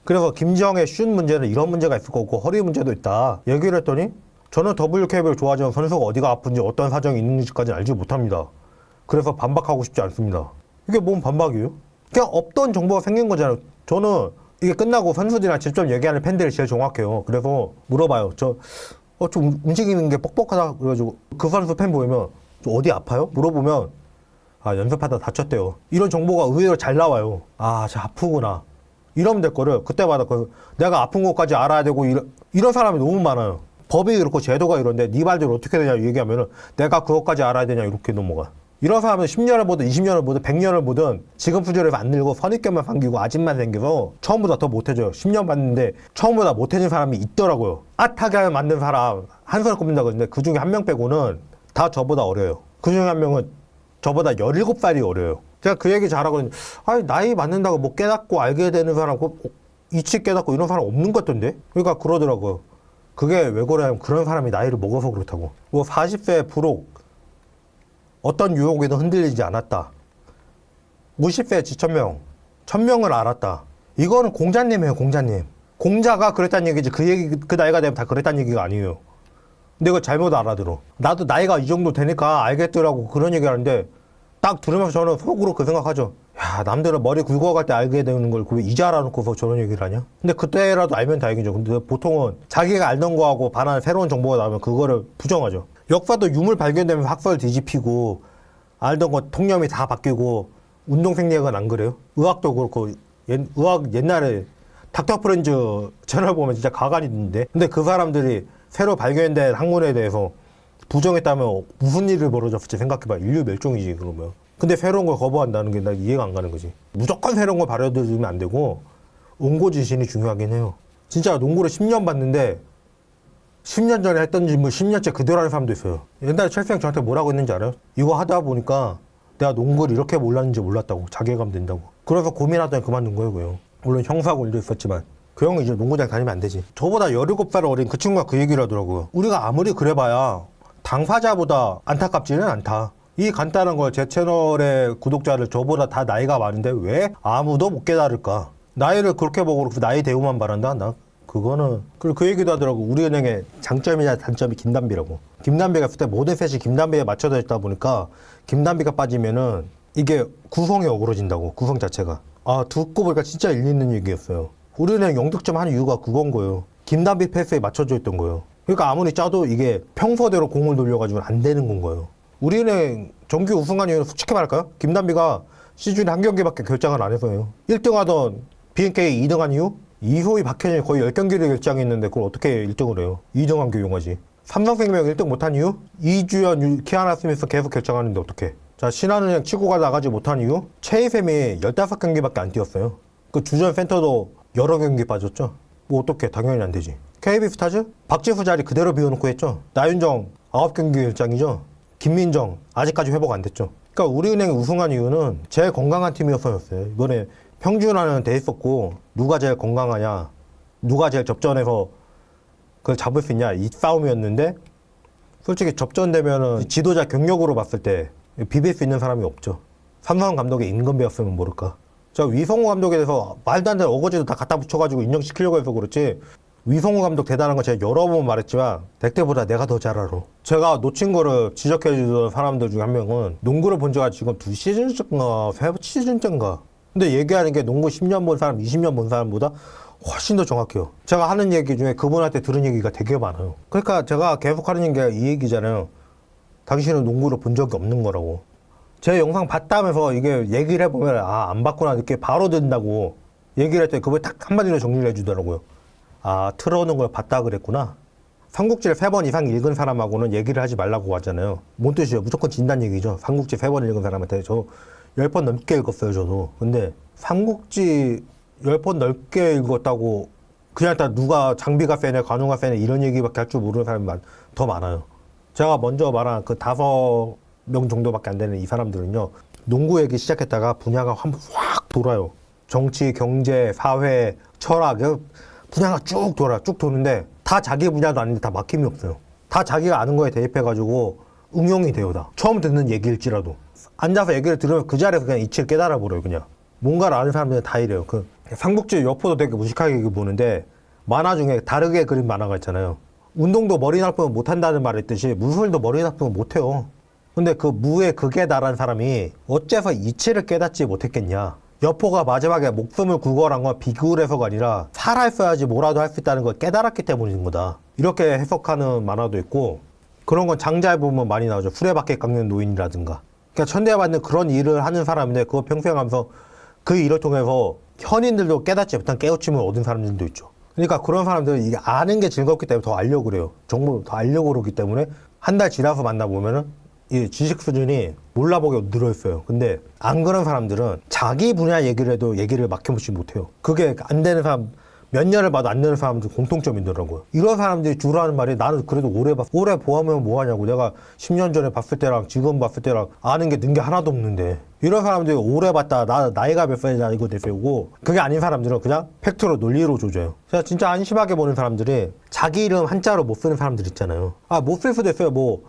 그래서 김지영의 슛 문제는 이런 문제가 있을 거고 허리 문제도 있다 얘기를 했더니 저는 WKB를 좋아하지만 선수가 어디가 아픈지 어떤 사정이 있는지까지는 알지 못합니다. 그래서 반박하고 싶지 않습니다. 이게 뭔 반박이에요? 그냥 없던 정보가 생긴 거잖아요. 저는 이게 끝나고 선수들이랑 직접 얘기하는 팬들이 제일 정확해요. 그래서 물어봐요. 좀 움직이는 게 뻑뻑하다 그래가지고 그 선수 팬 보이면 좀 어디 아파요? 물어보면 아 연습하다 다쳤대요. 이런 정보가 의외로 잘 나와요. 아 저 아프구나. 이러면 될 거를 그때마다 내가 아픈 것까지 알아야 되고 이런 사람이 너무 많아요. 법이 그렇고 제도가 이런데 네 말대로 어떻게 되냐 얘기하면은 내가 그것까지 알아야 되냐 이렇게 넘어가. 이런 사람은 10년을 보든 20년을 보든 100년을 보든 지금 수준에서 안 늘고 선입견만 생기고 아집만 생겨서 처음보다 더 못해져요. 10년 봤는데 처음보다 못해진 사람이 있더라고요. 앗하게 만든 사람 한 손에 꼽는다고 했는데 그 중에 한 명 빼고는 다 저보다 어려요. 그 중에 한 명은 저보다 17살이 어려요. 제가 그 얘기 잘하거든요. 아니 나이 맞는다고 뭐 깨닫고 알게 되는 사람 이치 깨닫고 이런 사람 없는 것 같던데? 그러니까 그러더라고요. 그게 왜 그러냐면 그런 사람이 나이를 먹어서 그렇다고. 뭐 40세 부록 어떤 유혹에도 흔들리지 않았다. 50세 지천명 1000명을 알았다. 이거는 공자님이에요. 공자님. 공자가 그랬다는 얘기지 그 나이가 되면 다 그랬다는 얘기가 아니에요. 근데 이거 잘못 알아들어. 나도 나이가 이 정도 되니까 알겠더라고 그런 얘기 하는데 딱 들으면서 저는 속으로 그 생각하죠. 야 남들은 머리 굵어갈 때 알게 되는 걸 왜 이제 알아놓고서 저런 얘기를 하냐? 근데 그때라도 알면 다행이죠. 근데 보통은 자기가 알던 거하고 반하는 새로운 정보가 나오면 그거를 부정하죠. 역사도 유물 발견되면 학설 뒤집히고 알던 거 통념이 다 바뀌고 운동생리학은 안 그래요? 의학도 그렇고 의학 옛날에 닥터 프렌즈 채널 보면 진짜 가관이 있는데 근데 그 사람들이 새로 발견된 학문에 대해서 부정했다면 무슨 일을 벌어졌을지 생각해봐. 인류 멸종이지 그러면. 근데 새로운 걸 거부한다는 게 나 이해가 안 가는 거지. 무조건 새로운 걸 발현해주면 안 되고 온고지신이 중요하긴 해요. 진짜 농구를 10년 봤는데 10년 전에 했던 질문 10년째 그대로 하는 사람도 있어요. 옛날에 첼시 형 저한테 뭐라고 했는지 알아요? 이거 하다 보니까 내가 농구를 이렇게 몰랐는지 몰랐다고. 자괴감 된다고. 그래서 고민하더니 그만둔 거예요. 그 형. 물론 형사고 일도 있었지만 그 형은 이제 농구장 다니면 안 되지. 저보다 17살 어린 그 친구가 그 얘기를 하더라고요. 우리가 아무리 그래봐야 당사자보다 안타깝지는 않다. 이 간단한 걸 제 채널의 구독자를 저보다 다 나이가 많은데 왜 아무도 못 깨달을까? 나이를 그렇게 보고 나이 대우만 바란다? 나 그거는 그리고 그 얘기도 하더라고. 우리은행의 장점이냐 단점이 김단비라고. 김단비가 있을 때 모든 셋이 김단비에 맞춰져 있다 보니까 김단비가 빠지면은 이게 구성이 어그러진다고. 구성 자체가. 아 듣고 보니까 진짜 일리 있는 얘기였어요. 우리은행 영득점 하는 이유가 그건 거예요. 김단비 패스에 맞춰져 있던 거예요. 그러니까 아무리 짜도 이게 평소대로 공을 돌려가지고는 안 되는 건 거예요. 우리은행 정규 우승한 이유는 솔직히 말할까요? 김단비가 시즌에 한 경기밖에 결장을 안 해서요. 1등 하던 BNK 2등 한 이유? 이소희 박현이 거의 10경기를 결장했는데 그걸 어떻게 1등을 해요? 2등 한 경용하지. 삼성생명 1등 못한 이유? 이주연, 키아나 스미스 계속 결장하는데 어떡해. 자, 신한은행 치고가 나가지 못한 이유? 최희샘이 15경기밖에 안 뛰었어요. 그 주전 센터도 여러 경기 빠졌죠. 뭐 어떡해. 당연히 안 되지. KB스타즈? 박지수 자리 그대로 비워놓고 했죠. 나윤정 9경기 결장이죠. 김민정 아직까지 회복 안 됐죠. 그러니까 우리은행이 우승한 이유는 제일 건강한 팀이었어요. 이번에 평준화는 돼 있었고 누가 제일 건강하냐, 누가 제일 접전해서 그걸 잡을 수 있냐 이 싸움이었는데 솔직히 접전되면은 지도자 경력으로 봤을 때 비빌 수 있는 사람이 없죠. 삼성 감독의 임금배였으면 모를까. 저 위성호 감독에 대해서 말도 안 되는 어거지도 다 갖다 붙여가지고 인정시키려고 해서 그렇지 위성호 감독 대단한 거 제가 여러 번 말했지만 덱대보다 내가 더 잘 알아. 제가 놓친 거를 지적해 주던 사람들 중에 한 명은 농구를 본 지가 지금 2시즌째인가 3시즌째인가 근데 얘기하는 게 농구 10년 본 사람 20년 본 사람보다 훨씬 더 정확해요. 제가 하는 얘기 중에 그분한테 들은 얘기가 되게 많아요. 그러니까 제가 계속 하는 얘기가 이 얘기잖아요. 당신은 농구를 본 적이 없는 거라고. 제 영상 봤다면서 이게 얘기를 해보면 아 안 봤구나 이렇게 바로 된다고 얘기를 했더니 그걸 딱 한마디로 정리를 해주더라고요. 아 틀어오는 걸 봤다 그랬구나. 삼국지를 3번 이상 읽은 사람하고는 얘기를 하지 말라고 하잖아요. 뭔 뜻이에요? 무조건 진단 얘기죠. 삼국지 3번 읽은 사람한테. 저 10번 넘게 읽었어요 저도. 근데 삼국지 10번 넘게 읽었다고 그냥 다 누가 장비가 세네 관우가 세네 이런 얘기밖에 할 줄 모르는 사람이 더 많아요. 제가 먼저 말한 그 5명 정도밖에 안 되는 이 사람들은요. 농구 얘기 시작했다가 분야가 확 돌아요. 정치, 경제, 사회, 철학 분야가 쭉 돌아. 쭉 도는데 다 자기 분야도 아닌데 다 막힘이 없어요. 다 자기가 아는 거에 대입해가지고 응용이 돼요 다. 처음 듣는 얘기일지라도. 앉아서 얘기를 들으면 그 자리에서 그냥 이치를 깨달아 버려요 그냥. 뭔가를 아는 사람들은 다 이래요. 삼국지 여포도 되게 무식하게 보는데 만화 중에 다르게 그린 만화가 있잖아요. 운동도 머리 나쁘면 못한다는 말이 있듯이 무술도 머리 나쁘면 못해요. 근데 그 무의 극에 달한 사람이 어째서 이치를 깨닫지 못했겠냐. 여포가 마지막에 목숨을 구걸한 건 비굴해서가 아니라 살아있어야지 뭐라도 할 수 있다는 걸 깨달았기 때문인 거다. 이렇게 해석하는 만화도 있고, 그런 건 장자에 보면 많이 나오죠. 수레바퀴 깎는 노인이라든가. 그러니까 천대받는 그런 일을 하는 사람인데 그거 평생 하면서 그 일을 통해서 현인들도 깨닫지 못한 깨우침을 얻은 사람들도 있죠. 그러니까 그런 사람들은 이게 아는 게 즐겁기 때문에 더 알려고 그래요. 정보를 더 알려고 그러기 때문에 한 달 지나서 만나보면은 이 지식 수준이 몰라보게 늘어있어요. 근데 안 그런 사람들은 자기 분야 얘기를 해도 얘기를 막혀보지 못해요. 그게 안 되는 사람, 몇 년을 봐도 안 되는 사람들 공통점이 있더라고요. 이런 사람들이 주로 하는 말이 나는 그래도 오래 봤어. 오래 보하면 뭐하냐고. 내가 10년 전에 봤을 때랑 지금 봤을 때랑 아는 게 는 게 하나도 없는데. 이런 사람들이 오래 봤다. 나이가 몇 살이냐 이거 내세우고, 그게 아닌 사람들은 그냥 팩트로 논리로 조져요. 제가 진짜 안심하게 보는 사람들이 자기 이름 한자로 못 쓰는 사람들 있잖아요. 아, 못 쓸 수도 있어요. 뭐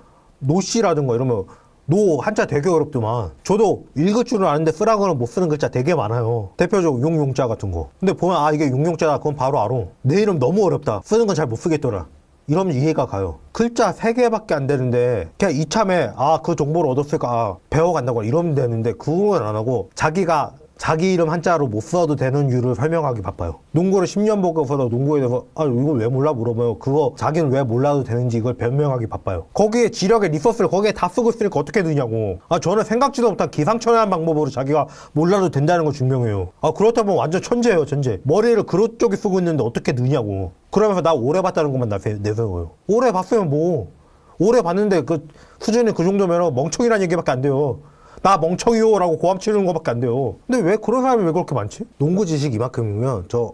노씨라든가 이러면 노 한자 되게 어렵더만. 저도 읽을 줄은 아는데 쓰라고는 못 쓰는 글자 되게 많아요. 대표적으로 용용자 같은 거. 근데 보면 아 이게 용용자다 그건 바로 알아. 내 이름 너무 어렵다. 쓰는 건 잘 못 쓰겠더라. 이러면 이해가 가요. 글자 3개밖에 안 되는데 그냥 이참에 아 그 정보를 얻었으니까 아, 배워간다고 이러면 되는데 그건 안 하고 자기가 자기 이름 한자로 못 써도 되는 이유를 설명하기 바빠요. 농구를 10년 보고서도 농구에 대해서 아 이걸 왜 몰라 물어봐요. 그거 자기는 왜 몰라도 되는지 이걸 변명하기 바빠요. 거기에 지력에 리소스를 거기에 다 쓰고 있으니까 어떻게 되냐고. 아 저는 생각지도 못한 기상천외한 방법으로 자기가 몰라도 된다는 걸 증명해요. 아 그렇다면 완전 천재예요 천재. 머리를 그런 쪽에 쓰고 있는데 어떻게 느냐고. 그러면서 나 오래 봤다는 것만 내세워요. 오래 봤으면 뭐 오래 봤는데 그 수준이 그 정도면 멍청이라는 얘기밖에 안 돼요. 나 멍청이요라고 고함 치르는 거밖에 안 돼요. 근데 왜 그런 사람이 왜 그렇게 많지? 농구 지식 이만큼이면 저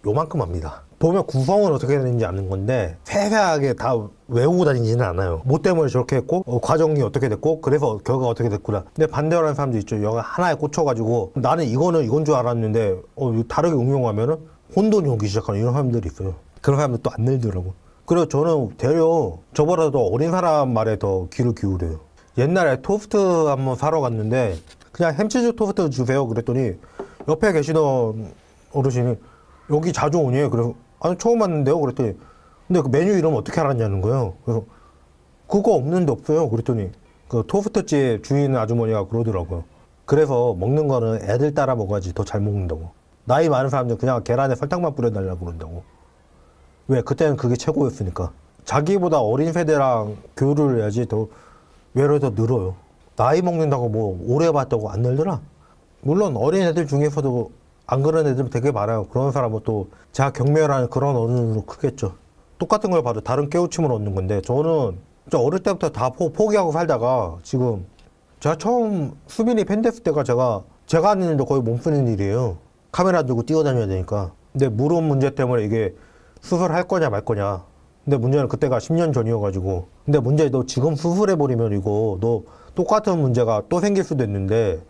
요만큼 합니다. 보면 구성은 어떻게 되는지 아는 건데 세세하게 다 외우고 다니지는 않아요. 뭐 때문에 저렇게 했고 과정이 어떻게 됐고 그래서 결과가 어떻게 됐구나. 근데 반대로 하는 사람도 있죠. 영화 하나에 꽂혀가지고 나는 이거는 이건 줄 알았는데 다르게 응용하면은 혼돈이 오기 시작하는 이런 사람들이 있어요. 그런 사람들 또 안 늘더라고. 그래서 저는 되려 저보다도 어린 사람 말에 더 귀를 기울여요. 옛날에 토스트 한번 사러 갔는데 그냥 햄치즈 토스트 주세요 그랬더니 옆에 계시던 어르신이 여기 자주 오니? 그래서 아니 처음 왔는데요 그랬더니 근데 그 메뉴 이름 어떻게 알았냐는 거예요. 그래서 그거 없는데 없어요 그랬더니 그 토스트집 주인 아주머니가 그러더라고요. 그래서 먹는 거는 애들 따라 먹어야지 더 잘 먹는다고. 나이 많은 사람들 그냥 계란에 설탕만 뿌려달라고 그런다고. 왜? 그때는 그게 최고였으니까. 자기보다 어린 세대랑 교류를 해야지 더 외로워 더 늘어요. 나이 먹는다고 뭐 오래 봤다고 안 늘더라. 물론 어린 애들 중에서도 안 그런 애들 되게 많아요. 그런 사람은 또 제가 경멸하는 그런 어른으로 크겠죠. 똑같은 걸 봐도 다른 깨우침을 얻는 건데 저는 진짜 어릴 때부터 다 포기하고 살다가 지금 제가 처음 수빈이 팬 됐을 때가 제가 하는 일도 거의 몸 쓰는 일이에요. 카메라 들고 뛰어다녀야 되니까. 근데 무릎 문제 때문에 이게 수술할 거냐 말 거냐. 근데 문제는 그때가 10년 전이어가지고. 근데 문제 너 지금 수술해버리면 이거 너 똑같은 문제가 또 생길 수도 있는데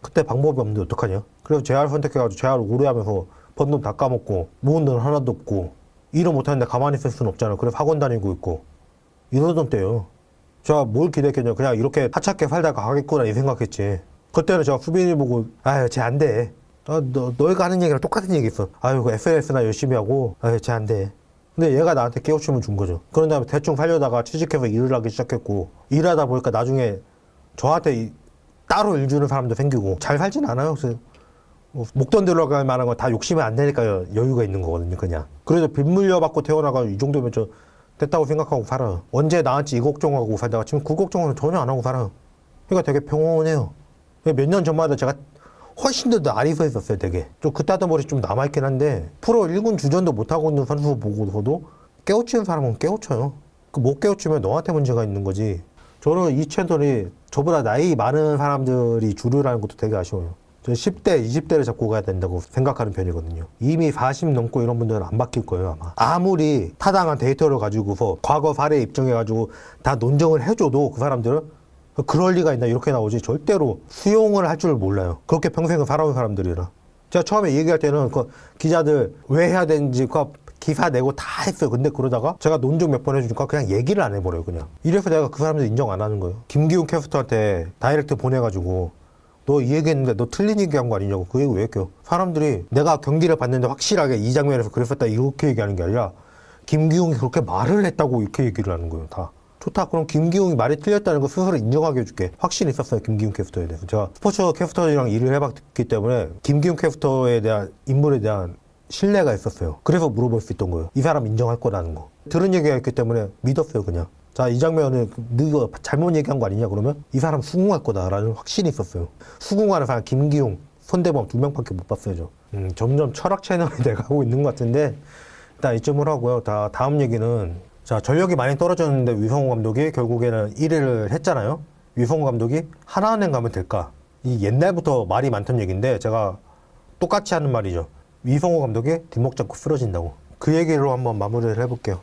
그때 방법이 없는데 어떡하냐. 그래서 재활 선택해가지고 재활 오래 하면서 번 돈 다 까먹고 모은 돈 하나도 없고 일을 못하는데 가만히 있을 수는 없잖아. 그래서 학원 다니고 있고 이러던 때요. 제가 뭘 기대했겠냐. 그냥 이렇게 하찮게 살다가 가겠구나 이 생각했지. 그때는 제가 수빈이 보고 아유 쟤 안 돼. 너희가 하는 얘기랑 똑같은 얘기 있어. 아유 그 SNS나 열심히 하고 아유 쟤 안 돼. 근데 얘가 나한테 깨우침을 준 거죠. 그런 다음에 대충 살려다가 취직해서 일을 하기 시작했고 일하다 보니까 나중에 저한테 따로 일 주는 사람도 생기고 잘 살진 않아요. 그래서 목돈 들어갈 만한 건 다 욕심이 안 되니까 여유가 있는 거거든요. 그냥. 그래서 빚 물려받고 태어나가지고 이 정도면 저 됐다고 생각하고 살아요. 언제 나한테 이 걱정하고 살다가 지금 그 걱정은 전혀 안 하고 살아요. 그러니까 되게 평온해요. 몇 년 전만 해도 제가 훨씬 더 날이 서 있었어요, 되게. 좀 그따던 머리 좀 남아있긴 한데, 프로 1군 주전도 못하고 있는 선수 보고서도 깨우치는 사람은 깨우쳐요. 그 못 깨우치면 너한테 문제가 있는 거지. 저는 이 채널이 저보다 나이 많은 사람들이 주류라는 것도 되게 아쉬워요. 저는 10대, 20대를 잡고 가야 된다고 생각하는 편이거든요. 이미 40 넘고 이런 분들은 안 바뀔 거예요, 아마. 아무리 타당한 데이터를 가지고서 과거 사례 입증해가지고 다 논증을 해줘도 그 사람들은 그럴 리가 있나 이렇게 나오지 절대로 수용을 할 줄 몰라요. 그렇게 평생을 살아온 사람들이라. 제가 처음에 얘기할 때는 그 기자들 왜 해야 되는지 그 기사 내고 다 했어요. 근데 그러다가 제가 논증 몇 번 해주니까 그냥 얘기를 안 해버려요. 그냥. 이래서 내가 그 사람들 인정 안 하는 거예요. 김기훈 캐스터한테 다이렉트 보내가지고 너 이 얘기했는데 너 틀린 얘기한 거 아니냐고. 그 얘기 왜 했겨? 사람들이 내가 경기를 봤는데 확실하게 이 장면에서 그랬었다 이렇게 얘기하는 게 아니라 김기용이 그렇게 말을 했다고 이렇게 얘기를 하는 거예요. 다. 좋다. 그럼 김기용이 말이 틀렸다는 거 스스로 인정하게 해줄게. 확신이 있었어요. 김기용 캐스터에 대해서. 제가 스포츠 캐스터랑 일을 해봤기 때문에 김기용 캐스터에 대한 인물에 대한 신뢰가 있었어요. 그래서 물어볼 수 있던 거예요. 이 사람 인정할 거라는 거. 들은 얘기가 있기 때문에 믿었어요. 그냥. 자, 이 장면은 네가 잘못 얘기한 거 아니냐 그러면 이 사람 수긍할 거다라는 확신이 있었어요. 수긍하는 사람 김기용, 손대범 2명밖에 못 봤어요. 저. 점점 철학 채널이 돼가고 있는 것 같은데 일단 이쯤으로 하고요. 다음 얘기는 자, 전력이 많이 떨어졌는데 위성호 감독이 결국에는 1위를 했잖아요. 위성호 감독이 하나은행 가면 될까? 이 옛날부터 말이 많던 얘기인데 제가 똑같이 하는 말이죠. 위성호 감독이 뒷목 잡고 쓰러진다고. 그 얘기로 한번 마무리를 해볼게요.